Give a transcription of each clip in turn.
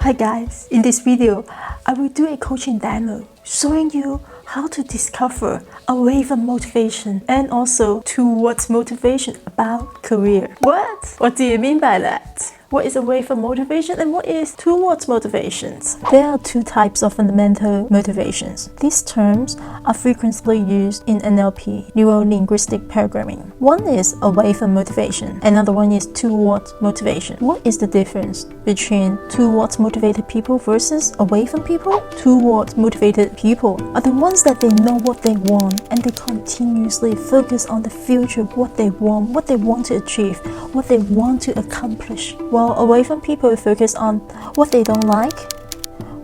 Hi guys, in this video, I will do a coaching demo showing you how to discover away from motivation and also towards motivation about career. What do you mean by that? What is away from motivation and what is towards motivations? There are two types of fundamental motivations. These terms are frequently used in NLP Neuro-Linguistic Programming. One is away from motivation, another one is towards motivation. What is the difference between towards motivated people versus away from people? Towards motivated people are the ones that they know what they want and they continuously focus on the future, what they want to achieve, what they want to accomplish. While away from people focus on what they don't like,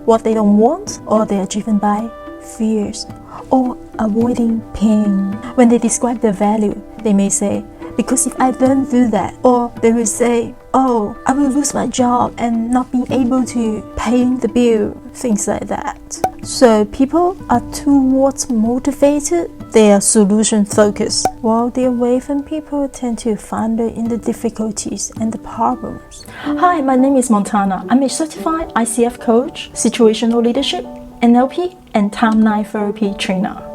what they don't want, or they are driven by fears or avoiding pain. When they describe their value, they may say, because if I don't do that, or they will say, oh, I will lose my job and not be able to pay the bill, things like that. So people are towards motivated, they are solution focused, while the away from people tend to founder in the difficulties and the problems. Hi, my name is Montana. I'm a certified ICF coach, situational leadership, NLP, and timeline therapy trainer.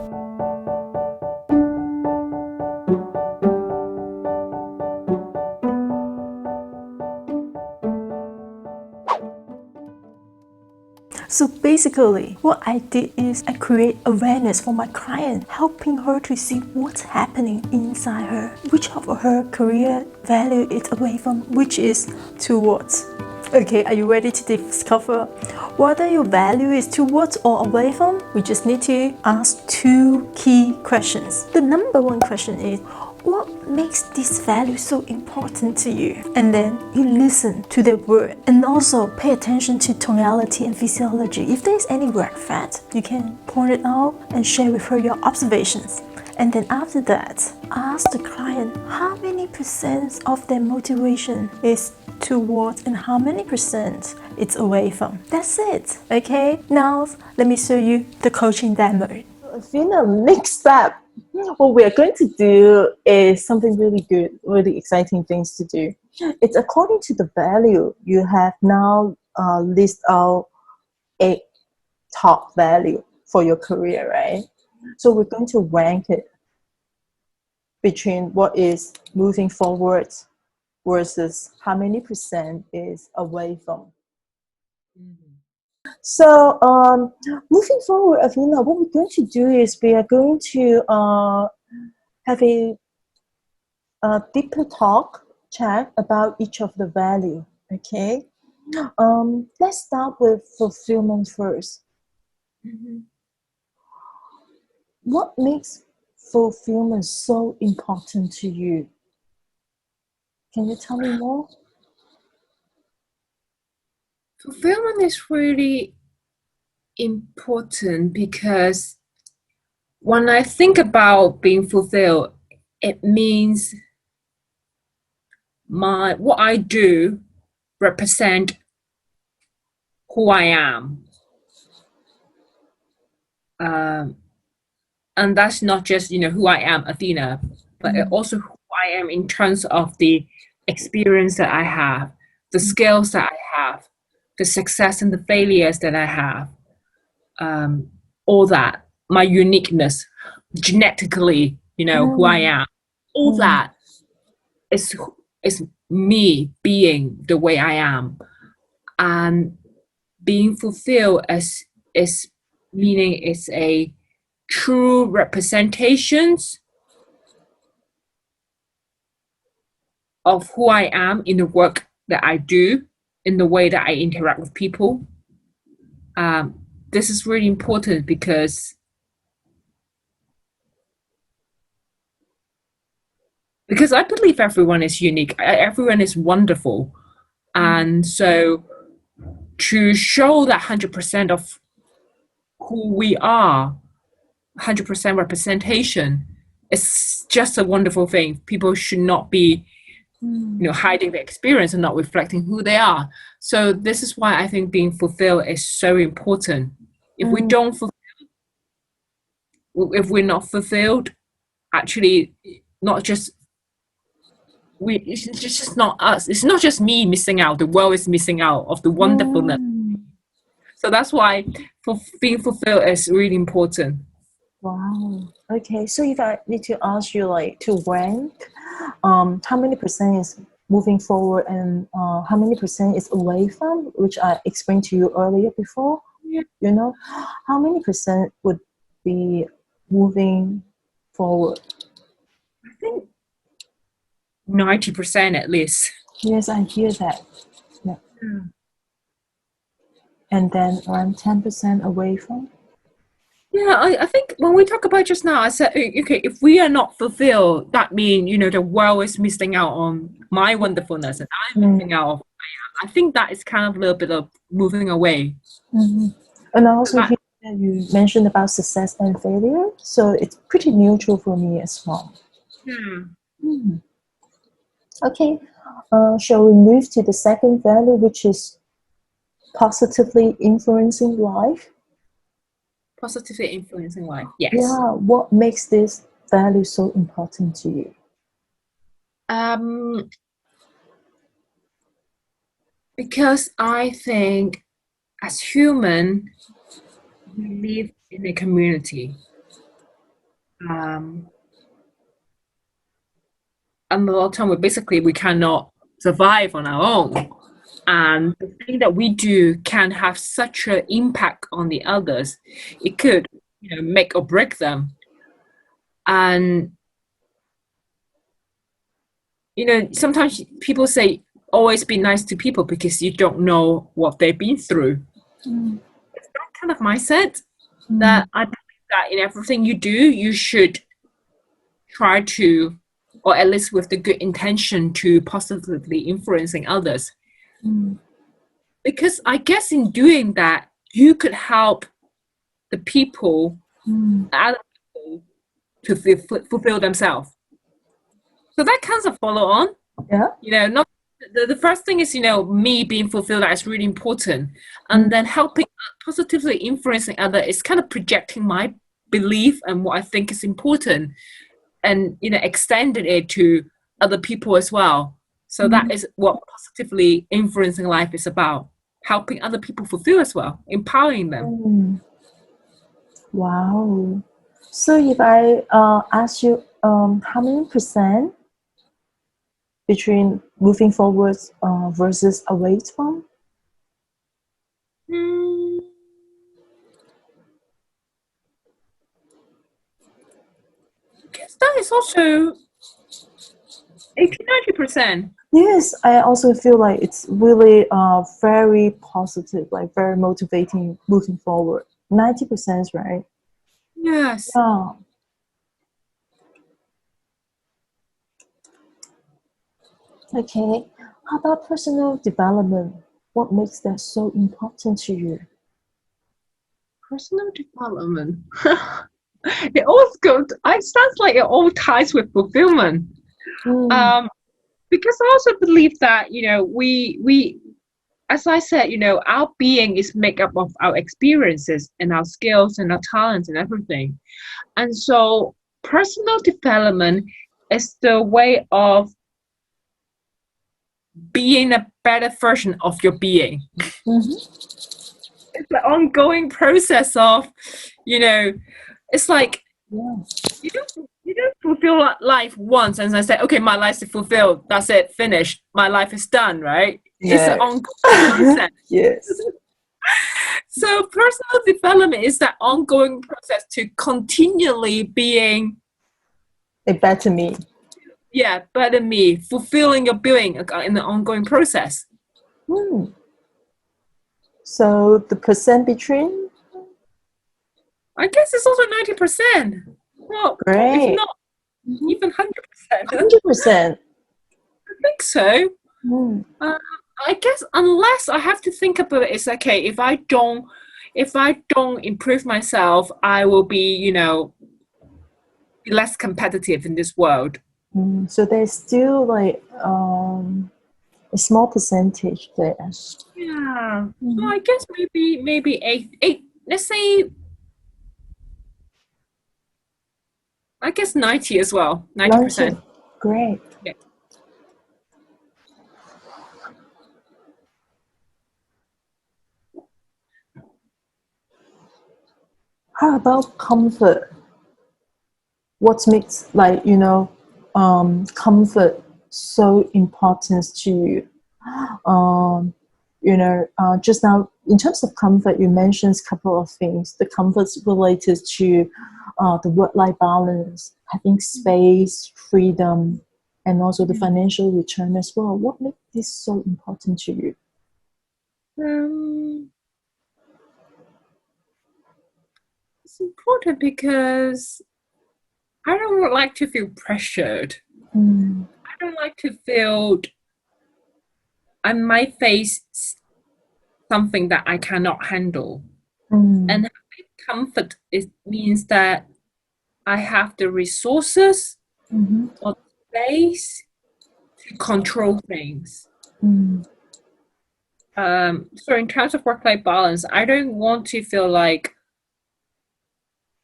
So basically, what I did is I create awareness for my client, helping her to see what's happening inside her, which of her career value is away from, which is towards. Okay, are you ready to discover whether your value is towards or away from? We just need to ask two key questions. The number one question is, what makes this value so important to you? And then you listen to the word and also pay attention to tonality and physiology. If there's any red flag, you can point it out and share with her your observations. And then after that, ask the client how many percent of their motivation is towards and how many percent it's away from. That's it. Okay, now let me show you the coaching demo. The next step, what we are going to do is something really good, really exciting things to do. It's according to the value you have now list out 8 top value for your career, right? So we're going to rank it between what is moving forward versus how many percent is away from. So moving forward, Avina, what we're going to do is we are going to have a deeper chat about each of the value. Okay, let's start with fulfillment first. What makes fulfillment so important to you? Can you tell me more? Fulfillment is really important because when I think about being fulfilled, it means what I do represent who I am. And that's not just, who I am, Athena, but also who I am in terms of the experience that I have, the skills that I have, the success and the failures that I have, all that, my uniqueness, genetically, who I am, all that is me being the way I am. And being fulfilled is meaning it's a true representations of who I am in the work that I do, in the way that I interact with people. This is really important because I believe everyone is unique, everyone is wonderful. And so to show that 100% of who we are, 100% representation, is just a wonderful thing. People should not be hiding their experience and not reflecting who they are. So this is why I think being fulfilled is so important. If we don't if we're not fulfilled, actually, it's just not us. It's not just me missing out. The world is missing out of the wonderfulness So that's why being fulfilled is really important. Wow. Okay. So if I need to ask you like to rank, how many percent is moving forward and how many percent is away from, which I explained to you earlier before, Yeah. you know, how many percent would be moving forward? I think 90% at least. Yes, I hear that. Yeah. Yeah. And then around 10% away from? Yeah, I think when we talk about just now, I said, okay, if we are not fulfilled, that means, the world is missing out on my wonderfulness and I'm missing out of I think that is kind of a little bit of moving away. Mm-hmm. And I So also that, hear that you mentioned about success and failure. So it's pretty neutral for me as well. yeah, Hmm. Okay. Shall we move to the second value, which is positively influencing life? positively influencing life. Yes. Yeah. What makes this value so important to you? Um, because I think as human, we live in a community. Um, and a lot of time we cannot survive on our own. And the thing that we do can have such an impact on the others. It could, make or break them. And sometimes people say always be nice to people because you don't know what they've been through. Mm. It's that kind of mindset Mm. that I believe that in everything you do, you should try to, or at least with the good intention to positively influencing others. Mm. Because I guess in doing that, you could help the people, Mm. other people, to fulfill themselves. So that kind of follow on. Yeah. Not the first thing is, me being fulfilled, that is really important. And Mm. then helping positively influencing other is kind of projecting my belief and what I think is important and, extending it to other people as well. So that is what positively influencing life is about. Helping other people fulfill as well, empowering them. Mm. Wow. So if I ask you how many percent between moving forwards versus away from? Mm, I guess that is also 80-90%. Yes, I also feel like it's really very positive, like very motivating moving forward. 90%, right? Yes. Yeah. Okay. How about personal development? What makes that so important to you? Personal development. It all goes. It sounds like it all ties with fulfillment. Mm. Because I also believe that we, as I said, our being is made up of our experiences and our skills and our talents and everything. And so, personal development is the way of being a better version of your being. Mm-hmm. It's the ongoing process of, it's like Yeah. you don't fulfill life once and I say, okay, my life is fulfilled. That's it, finished. My life is done, right? It's an No. ongoing process. Yes. So personal development is that ongoing process to continually being, A better me. better me, fulfilling your being in the ongoing process. Hmm. So the percent between? I guess it's also 90%. Well, if Great. not even 100%. I 100%. think so. Mm. I guess unless I have to think about it, it's okay. If I don't improve myself, I will be, be less competitive in this world. Mm. So there's still like a small percentage there. Yeah. So Mhm. I guess maybe eight. Let's say I guess 90 as well. 90. 90%. Great. Yeah. How about comfort? What makes, like, comfort so important to you? Just now, in terms of comfort, you mentioned a couple of things. The comforts related to the work-life balance, having space, freedom, and also the financial return as well. What makes this so important to you? It's important because I don't like to feel pressured. I don't like to feel I might face something that I cannot handle. And having comfort means that I have the resources or space to control things. So in terms of work-life balance, I don't want to feel like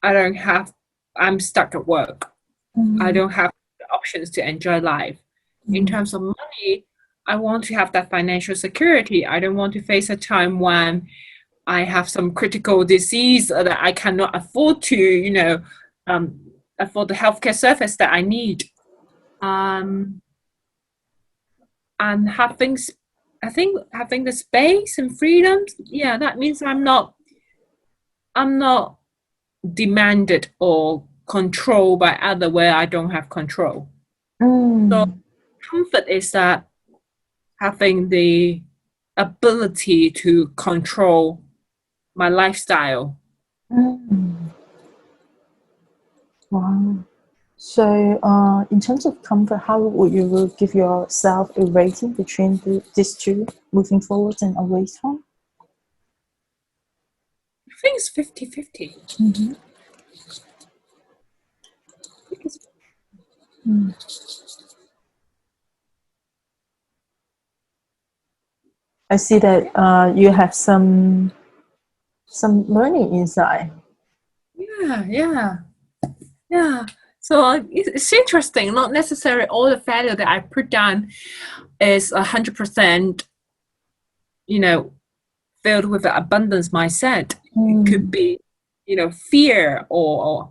I'm stuck at work. I don't have the options to enjoy life. In terms of money, I want to have that financial security. I don't want to face a time when I have some critical disease that I cannot afford to, afford the healthcare service that I need. And I think having the space and freedom, yeah, that means I'm not demanded or controlled by other where I don't have control. So comfort is that having the ability to control my lifestyle. Wow. So, in terms of comfort, how would you give yourself a rating between these two, moving forward and away from? I think it's 50-50. I see that you have some learning inside. Yeah. So it's interesting. Not necessarily all the value that I put down is 100%, filled with an abundance mindset. It could be, fear or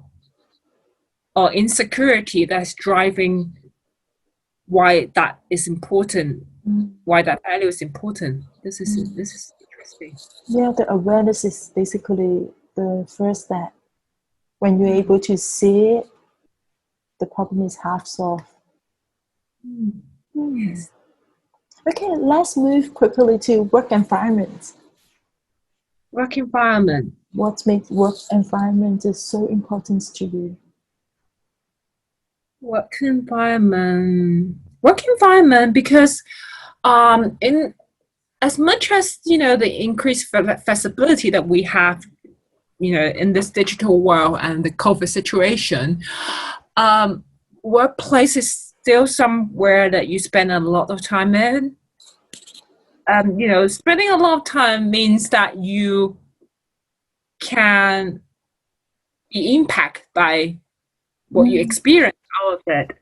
insecurity that's driving why that is important, why that value is important. This is interesting. Yeah, the awareness is basically the first step. When you're able to see it, the problem is half solved. Yes. Okay, let's move quickly to work environment. Work environment. What makes work environment is so important to you? Work environment because in as much as the increased flexibility that we have in this digital world and the COVID situation, workplace is still somewhere that you spend a lot of time in. Spending a lot of time means that you can be impacted by what you experience out of it.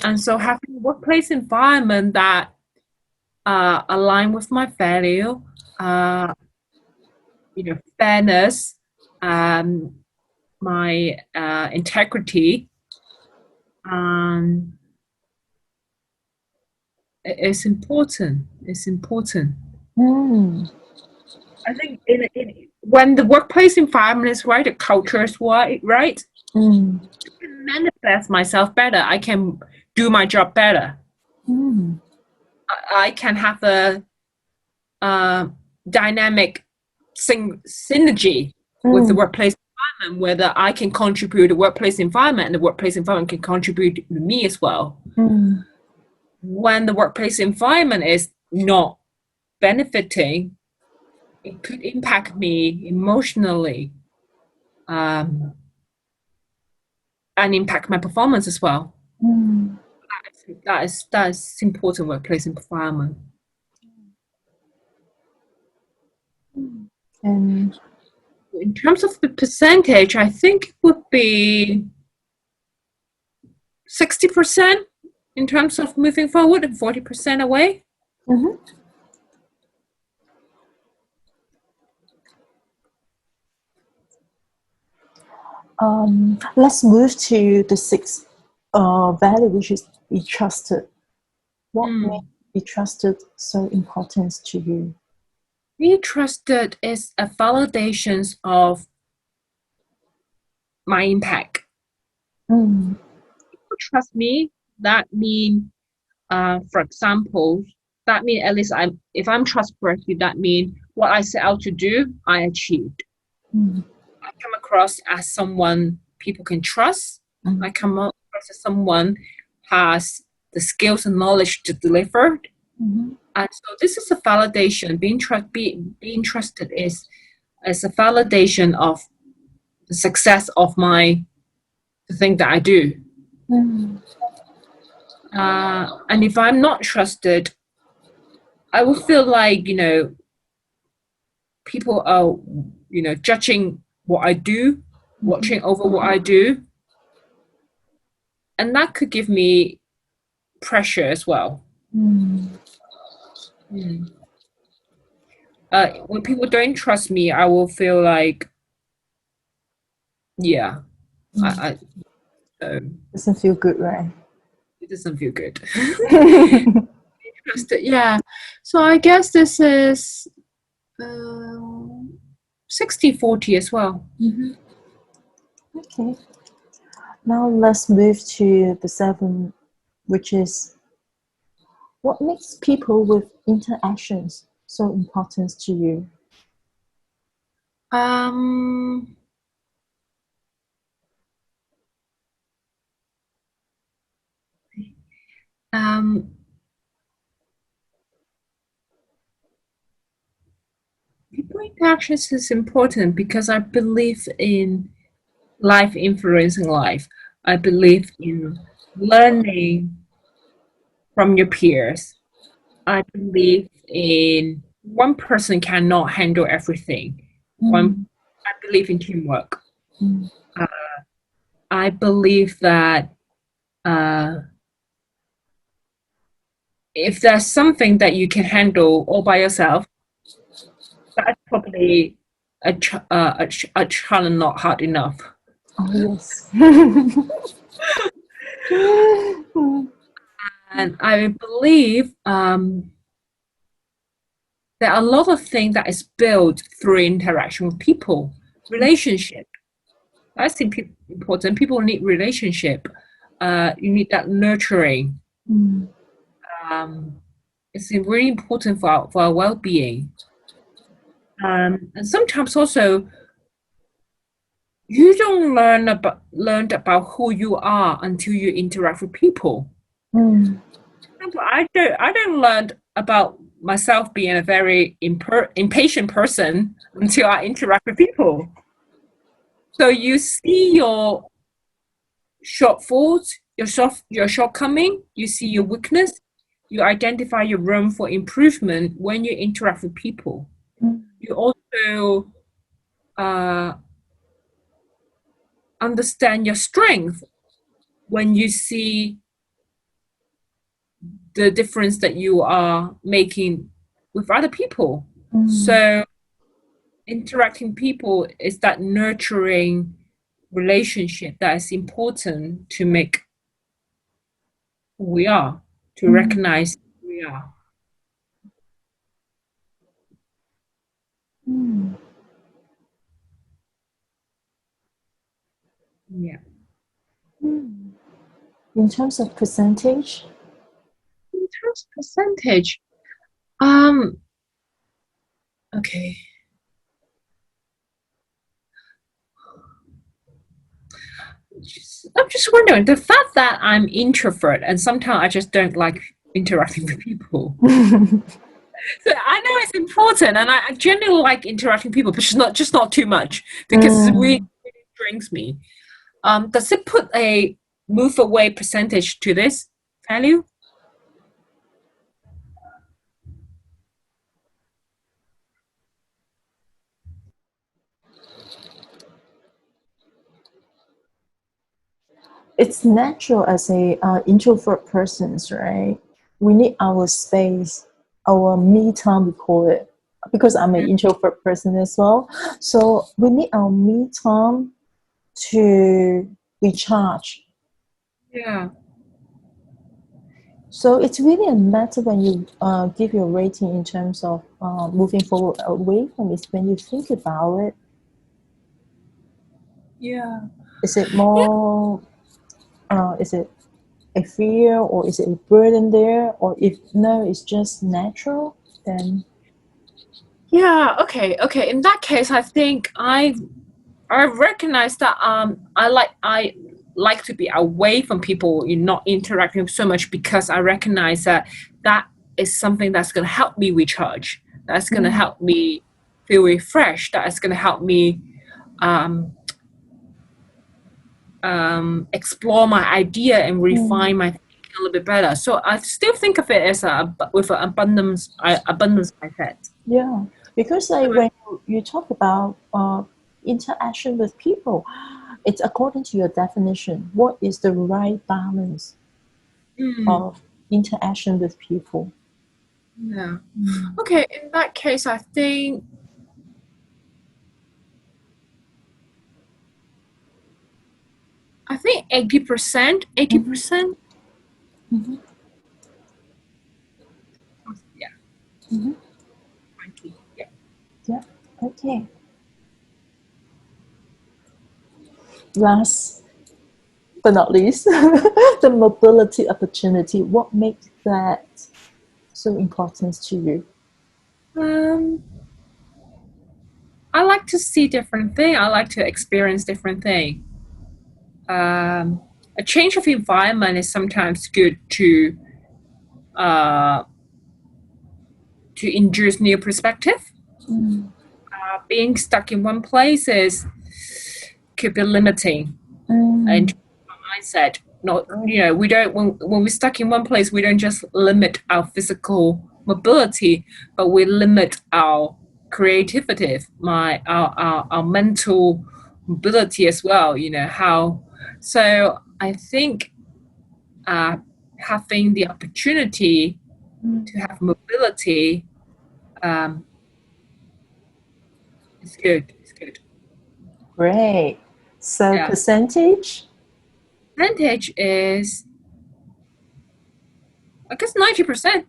And so having a workplace environment that align with my value, fairness, my integrity, it's important. It's important. I think when the workplace environment is right, the culture is right, I can manifest myself better. I can do my job better. I can have a dynamic synergy with the workplace environment, whether I can contribute to the workplace environment and the workplace environment can contribute to me as well. When the workplace environment is not benefiting, it could impact me emotionally and impact my performance as well. That is important workplace environment. And in terms of the percentage, I think it would be 60% in terms of moving forward and 40% away. Let's move to the sixth value, which is be trusted. What makes be trusted so important to you? Being trusted is a validation of my impact. People trust me. That means, for example, that means at least if I'm trustworthy, that means what I set out to do, I achieved. I come across as someone people can trust. I come across as someone has the skills and knowledge to deliver. And so this is a validation. Being trusted is a validation of the success of the thing that I do. And if I'm not trusted, I will feel like, people are, judging what I do, watching over what I do. And that could give me pressure as well. When people don't trust me, I will feel like, Doesn't feel good, right? It doesn't feel good. Yeah. So I guess this is 60-40 as well. Okay. Now let's move to the seventh, which is what makes people with interactions so important to you? People interactions is important because I believe in life influencing life. I believe in learning from your peers. I believe in one person cannot handle everything. I believe in teamwork. I believe that if there's something that you can handle all by yourself, that's probably a challenge not hard enough. Oh, yes. And I believe there are a lot of things that is built through interaction with people. Relationship. I think important. People need relationship. You need that nurturing. It's really important for our well-being. And sometimes also, you don't learn about who you are until you interact with people. I don't learn about myself being a very impatient person until I interact with people. So you see your shortfalls, your shortcoming, you see your weakness, you identify your room for improvement when you interact with people. You also understand your strength when you see the difference that you are making with other people. So interacting people is that nurturing relationship that is important to make who we are, to recognize who we are. Yeah. In terms of percentage? In terms of percentage, okay. I'm just wondering, the fact that I'm introvert and sometimes I just don't like interacting with people. So I know it's important, and I generally like interacting with people, but just not too much because it really drains me. Does it put a move away percentage to this value? It's natural as a introvert persons, right? We need our space, our me time, we call it, because I'm an introvert person as well. So we need our me time to recharge. Yeah. So it's really a matter when you give your rating in terms of moving forward away from it. When you think about it, Yeah. is it more, is it a fear, or is it a burden there? Or if no, it's just natural, then Yeah. Okay. In that case, I think I recognize that I like to be away from people, not interacting so much, because I recognize that is something that's going to help me recharge. That's going to help me feel refreshed. That is going to help me explore my idea and refine my thinking a little bit better. So I still think of it as with an abundance mindset. yeah, because like when you talk about interaction with people, it's according to your definition. What is the right balance of interaction with people? Yeah. Okay, in that case, I think 80%. 80%. Yeah. 20. Yeah. Yeah. Okay. Last but not least, the mobility opportunity. What makes that so important to you? I like to see different things. I like to experience different things. A change of environment is sometimes good to induce new perspective. Being stuck in one place could be limiting, and mindset. Not we don't when we're stuck in one place, we don't just limit our physical mobility, but we limit our creativity, our mental mobility as well. How. So I think having the opportunity to have mobility is good. It's good. Great. So Yeah. percentage? Percentage is, I guess, 90%.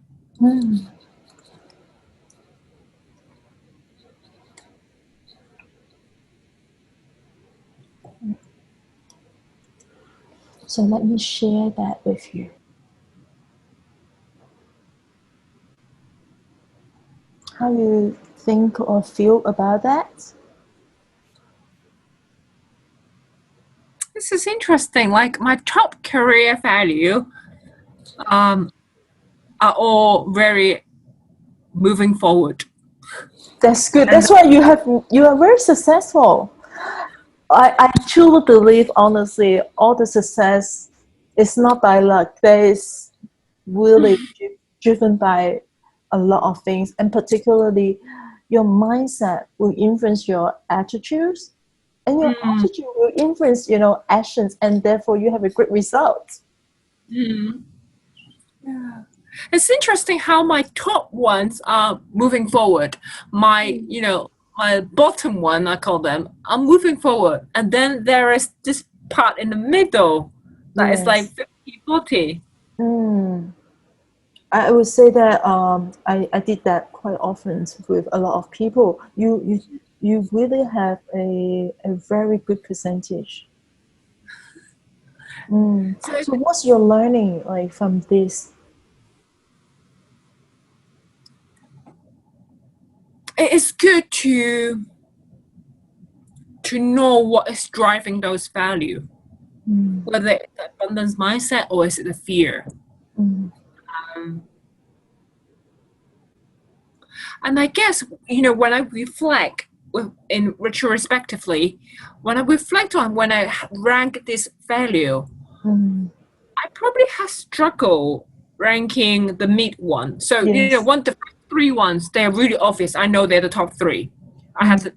So let me share that with you. How you think or feel about that? This is interesting. Like my top career value are all very moving forward. That's good. That's why you are very successful. I truly believe, honestly, all the success is not by luck. There is really driven by a lot of things, and particularly your mindset will influence your attitudes, and your attitude will influence, actions, and therefore you have a great result. Yeah. It's interesting how my top ones are moving forward. My my bottom one, I call them, are moving forward. And then there is this part in the middle that is like Yes. 50-40. I would say that I did that quite often with a lot of people. You really have a very good percentage. So what's your learning like from this? It is good to know what is driving those value, whether it's the abundance mindset or is it the fear. And I guess, when I reflect in retrospectively, when I reflect on when I rank this value, I probably have struggled ranking the mid one. So, Yes. the first three ones, they're really obvious. I know they're the top three. I have to,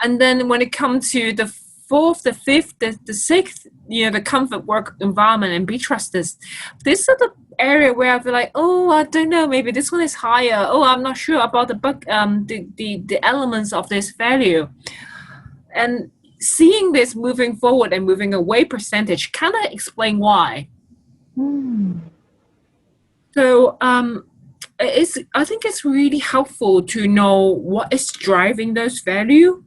and then when it comes to the fourth, the fifth, the sixth, the comfort work environment and be trusted. This is the area where I feel like, oh, I don't know, maybe this one is higher. Oh, I'm not sure about the elements of this value. And seeing this moving forward and moving away percentage kind of explain why. So I think it's really helpful to know what is driving those value.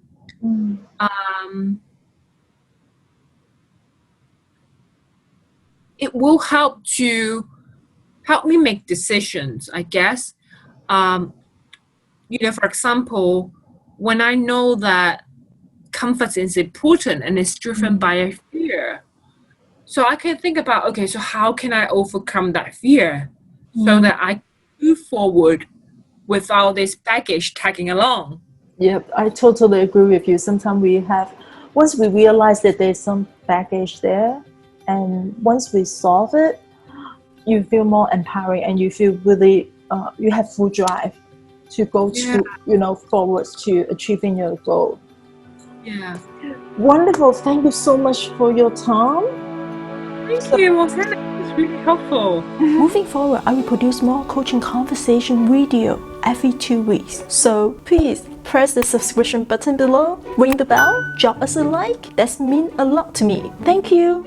It will help me make decisions, I guess. For example, when I know that comfort is important and it's driven by a fear, so I can think about, okay, so how can I overcome that fear so that I move forward without this baggage tagging along? Yep, I totally agree with you. Sometimes once we realize that there's some baggage there, and once we solve it, you feel more empowering and you feel really, you have full drive to go forwards to achieving your goal. Yeah. Wonderful. Thank you so much for your time. Thank you. Well, it's really helpful. Moving forward, I will produce more coaching conversation video every 2 weeks. So please press the subscription button below, ring the bell, drop us a like. That means a lot to me. Thank you.